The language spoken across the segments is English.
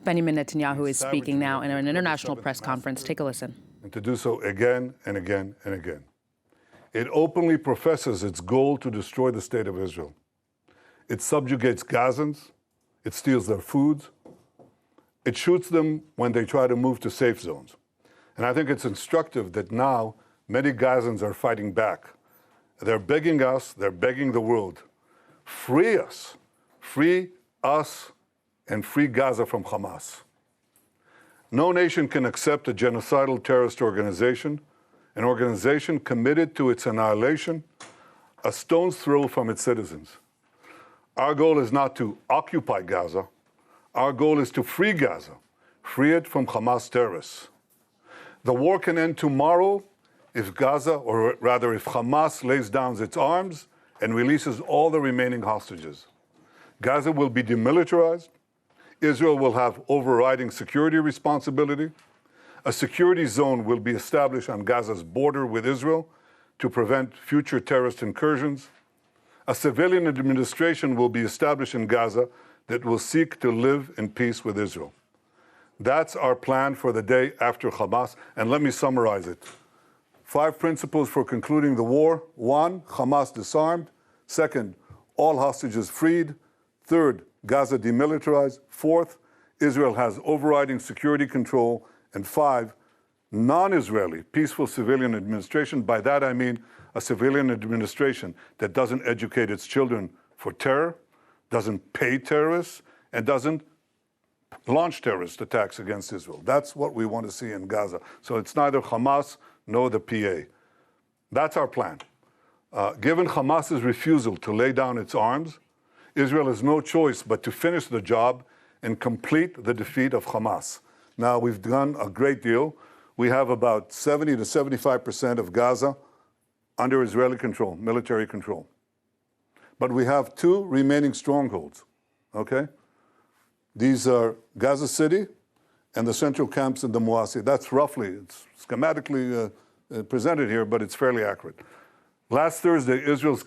Benjamin Netanyahu is speaking now in an international press conference. Take a listen. And to do so again and again and again. It openly professes its goal to destroy the state of Israel. It subjugates Gazans. It steals their foods. It shoots them when they try to move to safe zones. And I think it's instructive that now many Gazans are fighting back. They're begging us, they're begging the world, free us, and free Gaza from Hamas. No nation can accept a genocidal terrorist organization, an organization committed to its annihilation, a stone's throw from its citizens. Our goal is not to occupy Gaza. Our goal is to free Gaza, free it from Hamas terrorists. The war can end tomorrow if Gaza, or rather if Hamas lays down its arms and releases all the remaining hostages. Gaza will be demilitarized. Israel will have overriding security responsibility. A security zone will be established on Gaza's border with Israel to prevent future terrorist incursions. A civilian administration will be established in Gaza that will seek to live in peace with Israel. That's our plan for the day after Hamas, and let me summarize it. 5 principles for concluding the war. 1, Hamas disarmed. 2nd, all hostages freed. 3rd, Gaza demilitarized. 4th, Israel has overriding security control. And 5, non-Israeli, peaceful civilian administration. By that I mean a civilian administration that doesn't educate its children for terror, doesn't pay terrorists, and doesn't launch terrorist attacks against Israel. That's what we want to see in Gaza. So it's neither Hamas nor the PA. That's our plan. Given Hamas's refusal to lay down its arms, Israel has no choice but to finish the job and complete the defeat of Hamas. Now, we've done a great deal. We have about 70 to 75% of Gaza under Israeli control, military control. But we have 2 remaining strongholds, okay? These are Gaza City and the central camps in the Muasi. That's roughly, it's schematically presented here, but it's fairly accurate. Last Thursday, Israel's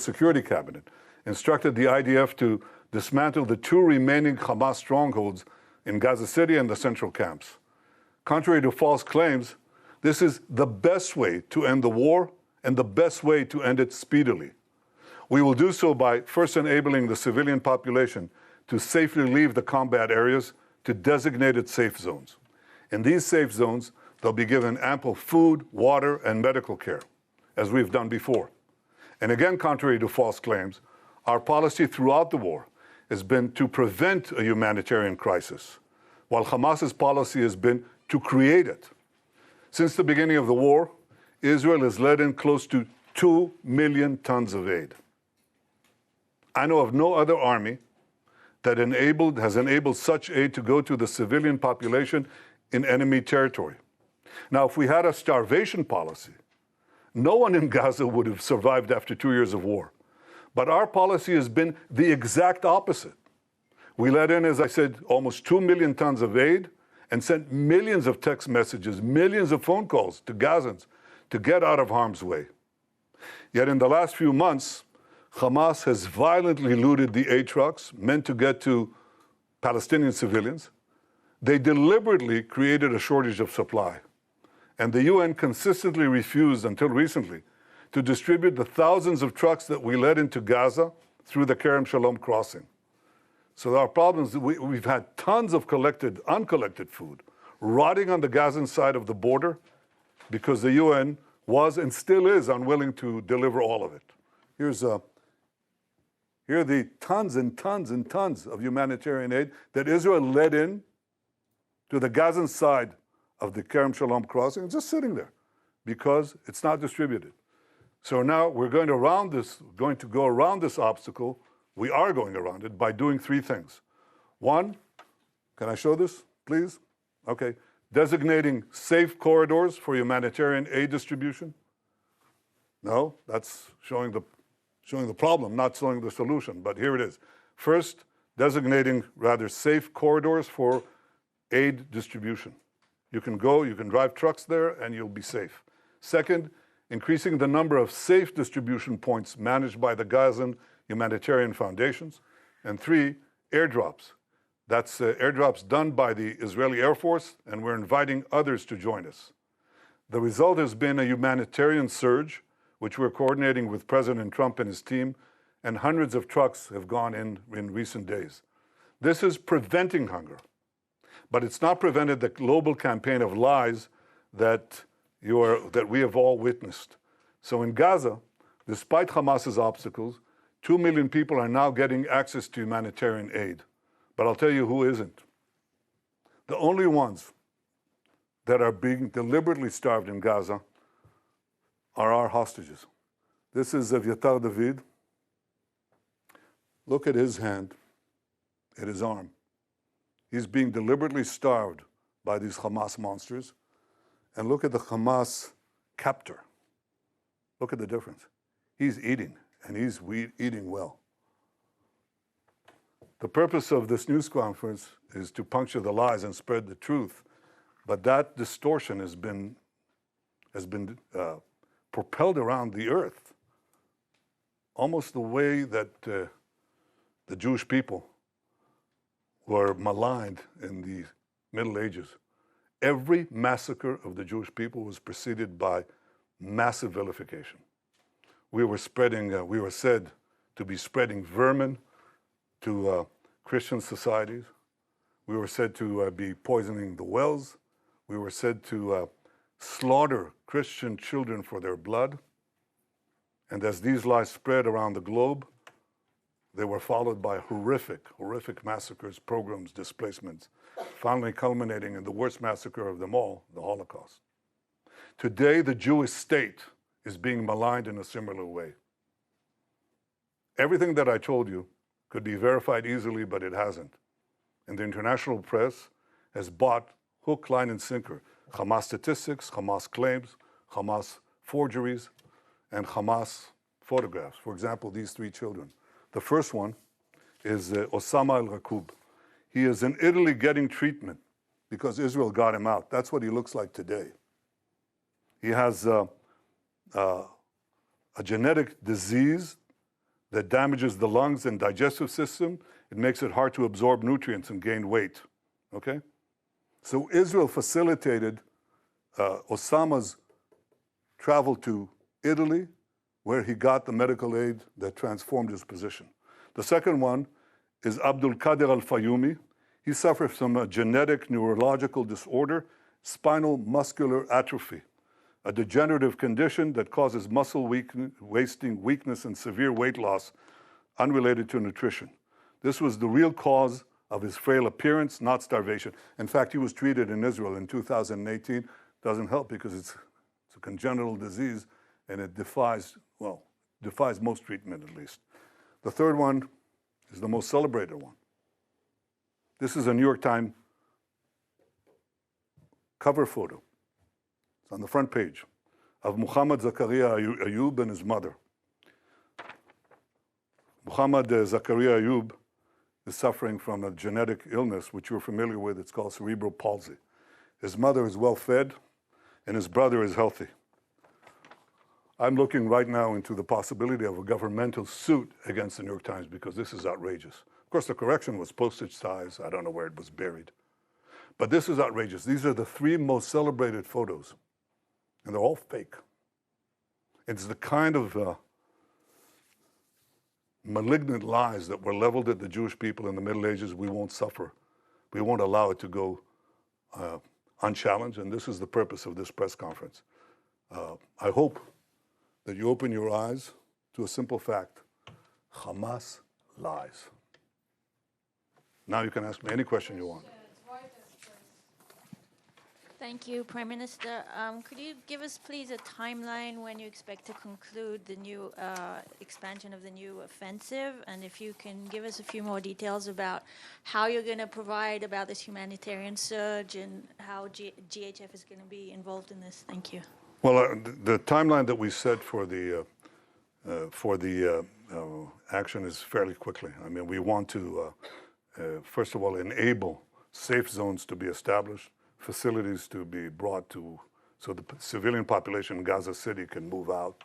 Security Cabinet, instructed the IDF to dismantle the 2 remaining Hamas strongholds in Gaza City and the central camps. Contrary to false claims, this is the best way to end the war and the best way to end it speedily. We will do so by first enabling the civilian population to safely leave the combat areas to designated safe zones. In these safe zones, they'll be given ample food, water, and medical care, as we've done before. And again, contrary to false claims, our policy throughout the war has been to prevent a humanitarian crisis, while Hamas's policy has been to create it. Since the beginning of the war, Israel has let in close to 2 million tons of aid. I know of no other army that has enabled such aid to go to the civilian population in enemy territory. Now, if we had a starvation policy, no one in Gaza would have survived after 2 years of war. But our policy has been the exact opposite. We let in, as I said, almost 2 million tons of aid and sent millions of text messages, millions of phone calls to Gazans to get out of harm's way. Yet in the last few months, Hamas has violently looted the aid trucks meant to get to Palestinian civilians. They deliberately created a shortage of supply. And the UN consistently refused, until recently, to distribute the thousands of trucks that we led into Gaza through the Kerem Shalom crossing. So our problems, we've had tons of uncollected food rotting on the Gazan side of the border because the UN was and still is unwilling to deliver all of it. Here are the tons and tons and tons of humanitarian aid that Israel led in to the Gazan side of the Kerem Shalom crossing. It's just sitting there because it's not distributed. So now we're going to go around this obstacle. We are going around it by doing 3 things. 1, can I show this, please? Okay. Designating safe corridors for humanitarian aid distribution. No, that's showing the problem, not showing the solution, but here it is. First, designating rather safe corridors for aid distribution. You can drive trucks there and you'll be safe. Second, increasing the number of safe distribution points managed by the Gazan humanitarian foundations. And 3, airdrops. That's airdrops done by the Israeli Air Force, and we're inviting others to join us. The result has been a humanitarian surge, which we're coordinating with President Trump and his team, and hundreds of trucks have gone in recent days. This is preventing hunger, but it's not prevented the global campaign of lies that we have all witnessed. So in Gaza, despite Hamas's obstacles, 2 million people are now getting access to humanitarian aid. But I'll tell you who isn't. The only ones that are being deliberately starved in Gaza are our hostages. This is Evyatar David. Look at his hand, at his arm. He's being deliberately starved by these Hamas monsters. And look at the Hamas captor. Look at the difference. He's eating, and he's eating well. The purpose of this news conference is to puncture the lies and spread the truth, but that distortion has been propelled around the earth, almost the way that the Jewish people were maligned in the Middle Ages. Every massacre of the Jewish people was preceded by massive vilification. We were said to be spreading vermin to Christian societies. We were said to be poisoning the wells. We were said to slaughter Christian children for their blood. And as these lies spread around the globe, they were followed by horrific massacres, pogroms, displacements, finally culminating in the worst massacre of them all, the Holocaust. Today, the Jewish state is being maligned in a similar way. Everything that I told you could be verified easily, but it hasn't. And the international press has bought hook, line, and sinker Hamas statistics, Hamas claims, Hamas forgeries, and Hamas photographs. For example, these 3 children. The first one is Osama al-Raqub. He is in Italy getting treatment because Israel got him out. That's what he looks like today. He has a genetic disease that damages the lungs and digestive system. It makes it hard to absorb nutrients and gain weight, okay? So Israel facilitated Osama's travel to Italy, where he got the medical aid that transformed his position. The second one is Abdul Qadir al-Fayumi. He suffers from a genetic neurological disorder, spinal muscular atrophy, a degenerative condition that causes muscle wasting, weakness, and severe weight loss unrelated to nutrition. This was the real cause of his frail appearance, not starvation. In fact, he was treated in Israel in 2018. Doesn't help because it's a congenital disease and it defies most treatment at least. The third one is the most celebrated one. This is a New York Times cover photo. It's on the front page of Muhammad Zakaria Ayub and his mother. Muhammad Zakaria Ayub is suffering from a genetic illness, which you're familiar with. It's called cerebral palsy. His mother is well fed, and his brother is healthy. I'm looking right now into the possibility of a governmental suit against the New York Times because this is outrageous. Of course, the correction was postage size. I don't know where it was buried. But this is outrageous. These are the 3 most celebrated photos, and they're all fake. It's the kind of malignant lies that were leveled at the Jewish people in the Middle Ages. We won't suffer. We won't allow it to go unchallenged, and this is the purpose of this press conference. I hope that you open your eyes to a simple fact. Hamas lies. Now you can ask me any question you want. Thank you, Prime Minister. Could you give us, please, a timeline when you expect to conclude the new expansion of the new offensive? And if you can give us a few more details about how you're going to provide about this humanitarian surge and how GHF is going to be involved in this. Thank you. Well, the timeline that we set for the action is fairly quickly. I mean, we want to, first of all, enable safe zones to be established, facilities to be brought to, so the civilian population in Gaza City can move out,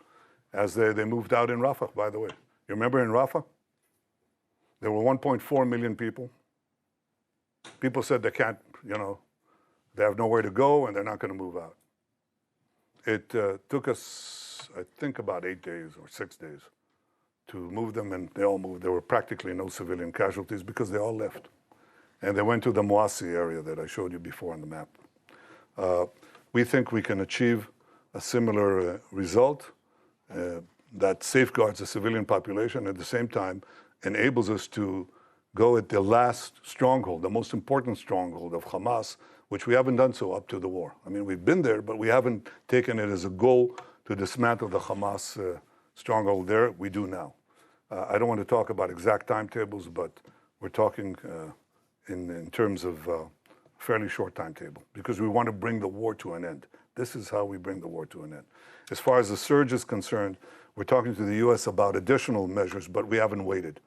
as they moved out in Rafah, by the way. You remember in Rafah? There were 1.4 million people. People said they can't, they have nowhere to go and they're not going to move out. It took us, I think, about 8 days or 6 days to move them, and they all moved. There were practically no civilian casualties because they all left. And they went to the Moasi area that I showed you before on the map. We think we can achieve a similar result that safeguards the civilian population, at the same time enables us to go at the last stronghold, the most important stronghold of Hamas, which we haven't done so up to the war. I mean, we've been there, but we haven't taken it as a goal to dismantle the Hamas stronghold there. We do now. I don't want to talk about exact timetables, but we're talking in terms of fairly short timetable, because we want to bring the war to an end. This is how we bring the war to an end. As far as the surge is concerned, we're talking to the U.S. about additional measures, but we haven't waited.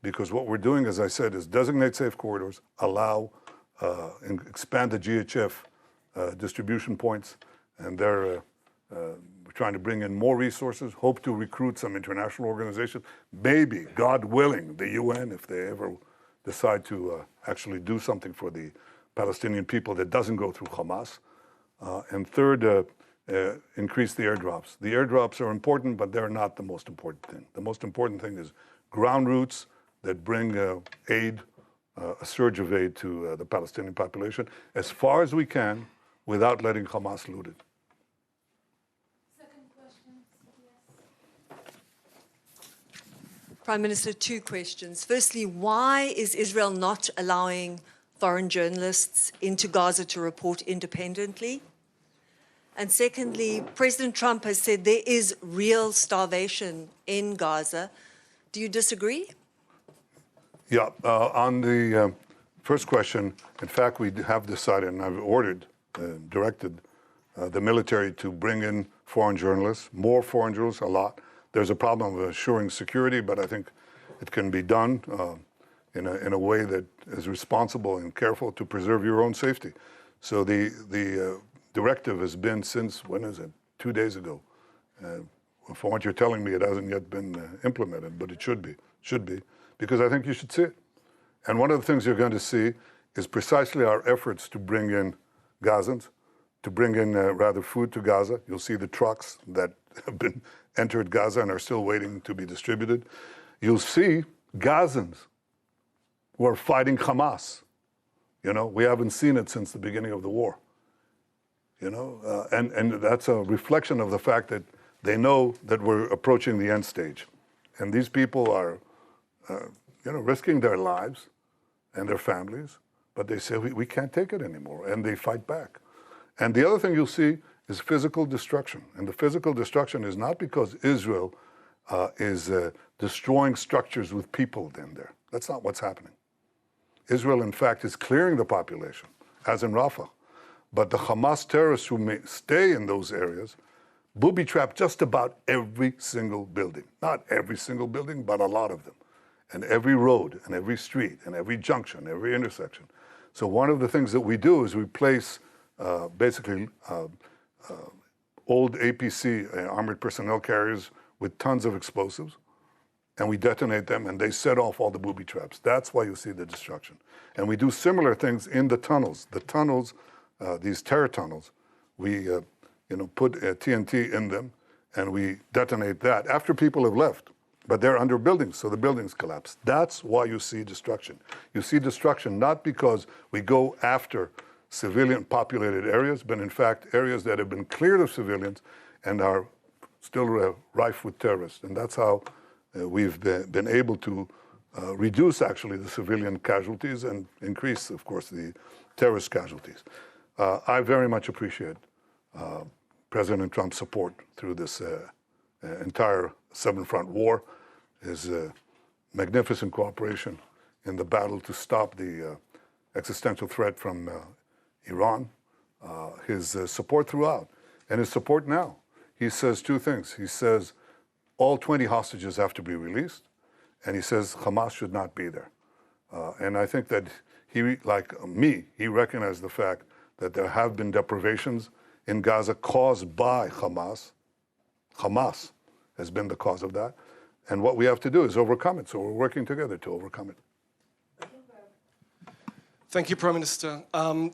Because what we're doing, as I said, is designate safe corridors, allow and expand the GHF distribution points, and we're trying to bring in more resources, hope to recruit some international organizations, maybe, God willing, the UN, if they ever decide to actually do something for the Palestinian people that doesn't go through Hamas. And third, increase the airdrops. The airdrops are important, but they're not the most important thing. The most important thing is ground routes that bring aid, a surge of aid to the Palestinian population as far as we can without letting Hamas loot it. Second question, yes. Prime Minister, 2 questions. Firstly, why is Israel not allowing foreign journalists into Gaza to report independently? And secondly, President Trump has said there is real starvation in Gaza. Do you disagree? Yeah, on the first question, in fact, we have decided, and I've ordered, directed the military to bring in foreign journalists, more foreign journalists, a lot. There's a problem of assuring security, but I think it can be done in a way that is responsible and careful to preserve your own safety. So the directive has been since, when is it? 2 days ago. From what you're telling me, it hasn't yet been implemented, but it should be, because I think you should see it. And one of the things you're going to see is precisely our efforts to bring in Gazans, to bring in rather food to Gaza. You'll see the trucks that have been entered Gaza and are still waiting to be distributed. You'll see Gazans who are fighting Hamas. We haven't seen it since the beginning of the war. And that's a reflection of the fact that they know that we're approaching the end stage. And these people are, risking their lives and their families, but they say, we can't take it anymore, and they fight back. And the other thing you'll see is physical destruction. And the physical destruction is not because Israel is destroying structures with people in there. That's not what's happening. Israel, in fact, is clearing the population, as in Rafah. But the Hamas terrorists who may stay in those areas booby-trap just about every single building. Not every single building, but a lot of them. And every road, and every street, and every junction, every intersection. So one of the things that we do is we place basically old APC, armored personnel carriers, with tons of explosives, and we detonate them, and they set off all the booby traps. That's why you see the destruction. And we do similar things in the tunnels. The tunnels, these terror tunnels, we put TNT in them, and we detonate that after people have left. But they're under buildings, so the buildings collapse. That's why you see destruction. You see destruction not because we go after civilian populated areas, but in fact areas that have been cleared of civilians and are still rife with terrorists. And that's how we've been able to reduce actually the civilian casualties and increase, of course, the terrorist casualties. I very much appreciate President Trump's support through this entire seven-front war, his magnificent cooperation in the battle to stop the existential threat from Iran, his support throughout, and his support now. He says 2 things. He says all 20 hostages have to be released, and he says Hamas should not be there. And I think that he, like me, he recognized the fact that there have been deprivations in Gaza caused by Hamas. Hamas has been the cause of that. And what we have to do is overcome it. So we're working together to overcome it. Thank you, Prime Minister.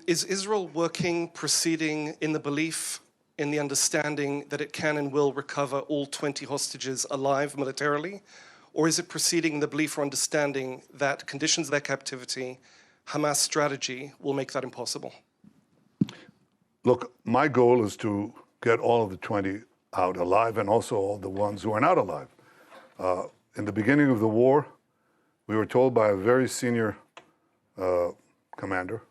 Is Israel working, proceeding in the belief, in the understanding that it can and will recover all 20 hostages alive militarily? Or is it proceeding in the belief or understanding that conditions of their captivity, Hamas strategy, will make that impossible? Look, my goal is to get all of the 20 out alive and also all the ones who are not alive. In the beginning of the war, we were told by a very senior commander,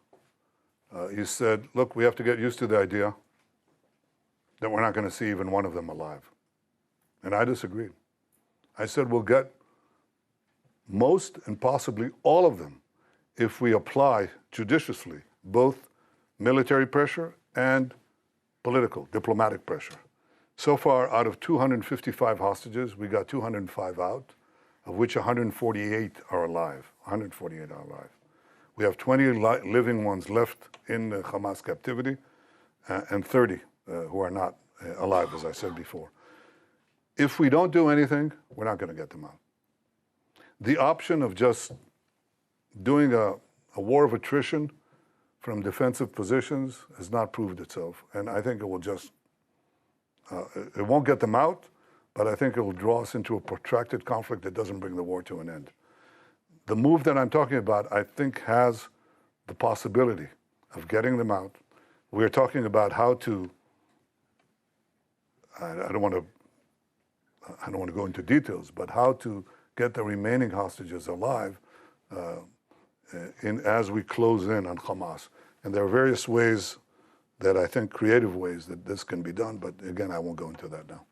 he said, look, we have to get used to the idea that we're not going to see even one of them alive. And I disagreed. I said, we'll get most and possibly all of them if we apply judiciously both military pressure and political, diplomatic pressure. So far, out of 255 hostages, we got 205 out, of which 148 are alive. 148 are alive. We have 20 living ones left in Hamas captivity and 30 who are not alive, as I said before. If we don't do anything, we're not going to get them out. The option of just doing a war of attrition from defensive positions has not proved itself. And I think it will just, it won't get them out, but I think it will draw us into a protracted conflict that doesn't bring the war to an end. The move that I'm talking about, I think, has the possibility of getting them out. We're talking about how to, I don't want to go into details, but how to get the remaining hostages alive as we close in on Hamas. And there are various ways that I think, creative ways, that this can be done, but again, I won't go into that now.